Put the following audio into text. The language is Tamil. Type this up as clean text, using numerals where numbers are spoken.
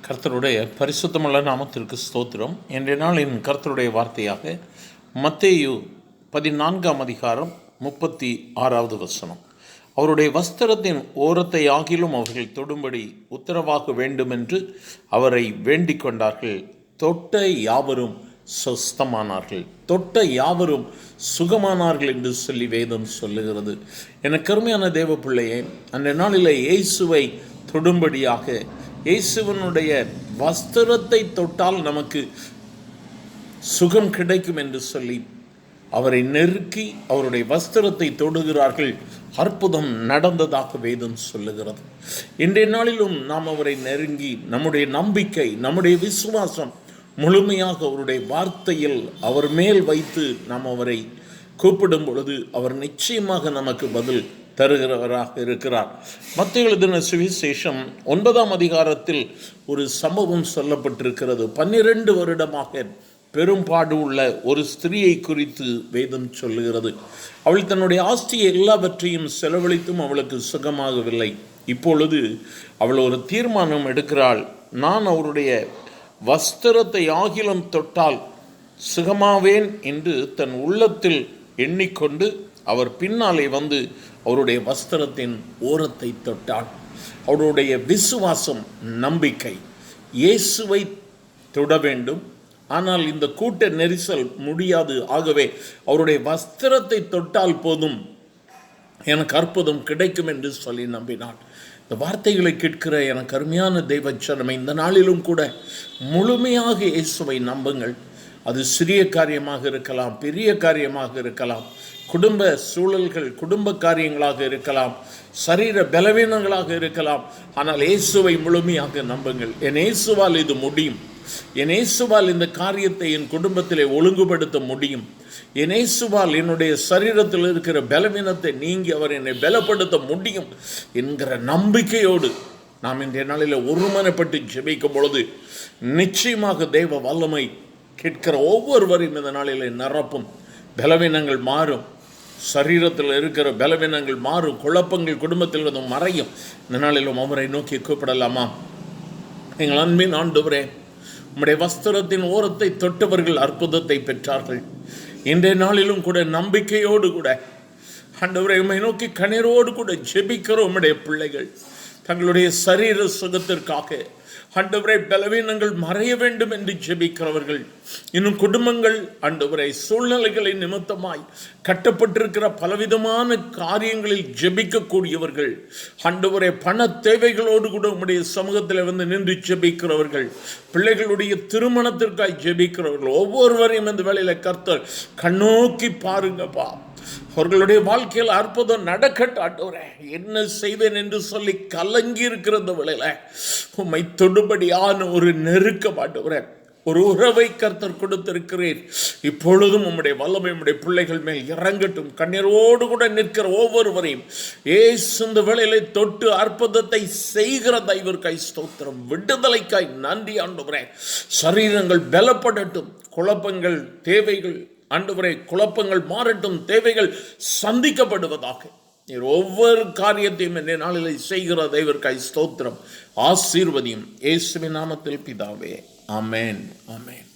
கர்த்தருடைய பரிசுத்தமுள்ள நாமத்திற்கு ஸ்தோத்திரம். இன்றைய நாளின் கர்த்தருடைய வார்த்தையாக மத்தேயு 14:36 அவருடைய வஸ்திரத்தின் ஓரத்தை ஆகிலும் அவர்கள் தொடும்படி உத்தரவாக வேண்டுமென்று அவரை வேண்டிக் கொண்டார்கள். தொட்ட யாவரும் சொஸ்தமானார்கள், தொட்ட யாவரும் சுகமானார்கள் என்று சொல்லி வேதம் சொல்லுகிறது. எனக்கு அருமையான தேவ பிள்ளையே, அந்த நாளில் இயேசுவை தொடும்படியாக, இயேசுவனுடைய வஸ்திரத்தை தொட்டால் நமக்கு சுகம் கிடைக்கும் என்று சொல்லி அவரை நெருக்கி அவருடைய வஸ்திரத்தை தொடுகிறார்கள். அற்புதம் நடந்ததாக வேதம் சொல்லுகிறது. இன்றைய நாளிலும் நாம் அவரை நெருங்கி நம்முடைய நம்பிக்கை, நம்முடைய விசுவாசம் முழுமையாக அவருடைய வார்த்தையில் அவர் மேல் வைத்து நாம் அவரை கூப்பிடும் பொழுது அவர் நிச்சயமாக நமக்கு பதில் தருகிறவராக இருக்கிறார். மத்தேயு எழுதின சுவிசேஷம் 9 ஒரு சம்பவம் சொல்லப்பட்டிருக்கிறது. 12 வருடமாக பெரும்பாடு உள்ள ஒரு ஸ்திரீயை குறித்து வேதம் சொல்லுகிறது. அவள் தன்னுடைய ஆஸ்தியை எல்லாவற்றையும் செலவழித்தும் அவளுக்கு சுகமாகவில்லை. இப்பொழுது அவள் ஒரு தீர்மானம் எடுக்கிறாள். நான் அவருடைய வஸ்திரத்தை ஆகிலும் தொட்டால் சுகமாவேன் என்று தன் உள்ளத்தில் எண்ணிக்கொண்டு அவர் பின்னாலே வந்து அவருடைய வஸ்திரத்தின் ஓரத்தை தொட்டாள். அவருடைய விசுவாசம், நம்பிக்கை, இயேசுவை தொட வேண்டும், ஆனால் இந்த கூட்ட நெரிசல் முடியாது, ஆகவே அவருடைய வஸ்திரத்தை தொட்டால் போதும், எனக்கு அற்புதம் கிடைக்கும் என்று சொல்லி நம்பினாள். இந்த வார்த்தைகளை கேட்கிற எனக்கு அருமையான தெய்வச்சனமே, இந்த நாளிலும் கூட முழுமையாக இயேசுவை நம்புங்கள். அது சிறிய காரியமாக இருக்கலாம், பெரிய காரியமாக இருக்கலாம், குடும்ப சூழல்கள், குடும்ப காரியங்களாக இருக்கலாம், சரீர பலவீனங்களாக இருக்கலாம். ஆனால் இயேசுவை முழுமையாக நம்புங்கள். என் இயேசுவால் இது முடியும். என் இயேசுவால் இந்த காரியத்தை என் குடும்பத்திலே ஒழுங்குபடுத்த முடியும். என் இயேசுவால் என்னுடைய சரீரத்தில் இருக்கிற பலவீனத்தை நீங்கி அவர் என்னை பலப்படுத்த முடியும் என்கிற நம்பிக்கையோடு நாம் இன்றைய நாளில் ஒருமனப்பட்டு ஜெபிக்கும் பொழுது நிச்சயமாக தேவ வல்லமை கேட்கிற ஒவ்வொருவரையும் இந்த நாளில் நிரப்பும். பலவீனங்கள் மாறும், சரீரத்தில் இருக்கிற பலவீனங்கள் மாறும், குழப்பங்கள் குடும்பத்தில் இருந்து மறையும். இந்த நாளிலும் அவரை நோக்கி கூப்பிடலாமா? எங்கள் அன்பின் ஆண்டவரே, உம்முடைய வஸ்திரத்தின் ஓரத்தை தொட்டவர்கள் அற்புதத்தை பெற்றார்கள். இன்றைய நாளிலும் கூட நம்பிக்கையோடு கூட ஆண்டவரை உம்மை நோக்கி கண்ணீரோடு கூட ஜெபிக்கிற உம்முடைய பிள்ளைகள் தங்களுடைய சரீர சுகத்திற்காக ஆண்டவரை பலவீனங்கள் மறைய வேண்டும் என்று ஜெபிக்கிறவர்கள், இன்னும் குடும்பங்கள் ஆண்டவரை சூழ்நிலைகளை நிமித்தமாய் கட்டப்பட்டிருக்கிற பலவிதமான காரியங்களில் ஜெபிக்கக்கூடியவர்கள், ஆண்டவரை பண தேவைகளோடு கூட உம்முடைய சமூகத்தில் வந்து நின்று ஜெபிக்கிறவர்கள், பிள்ளைகளுடைய திருமணத்திற்காய் ஜெபிக்கிறவர்கள் ஒவ்வொருவரையும் இந்த வேளையில கர்த்தர் கண்ணோக்கி பாருங்கப்பா. அவர்களுடைய வாழ்க்கையில் அற்புதம் நடக்கட்டும் ஆண்டவரே. என்ன செய்வேன் என்று சொல்லி கலங்கி இருக்கிற வேளையில உம்மை தொடுபடியான ஒரு நெருக்கம் ஆண்டவரே, ஒரு உறவை கர்த்தர் கொடுத்திருக்கிறேன். இப்பொழுதும் உம்முடைய வல்லமை உம்முடைய பிள்ளைகள் மேல் இறங்கட்டும். கண்ணீரோடு கூட நிற்கிற ஒவ்வொருவரையும் ஏசு இந்த வேளையிலே தொட்டு அற்புதத்தை செய்கிற தெய்வர்க்காய் ஸ்தோத்திரம், விடுதலைக்காய் நன்றி ஆண்டவரே. சரீரங்கள் பலப்படட்டும், குழப்பங்கள், தேவைகள் ஆண்டவரே, குழப்பங்கள் மாறட்டும், தேவைகள் சந்திக்கப்படுவதாக. நீர் ஒவ்வொரு காரியத்தையும் இந்த நாளில் செய்கிற தெய்வர்க்காய் ஸ்தோத்திரம், ஆசீர்வதியும். இயேசுவின் நாமத்தில் பிதாவே, ஆமென், ஆமென்.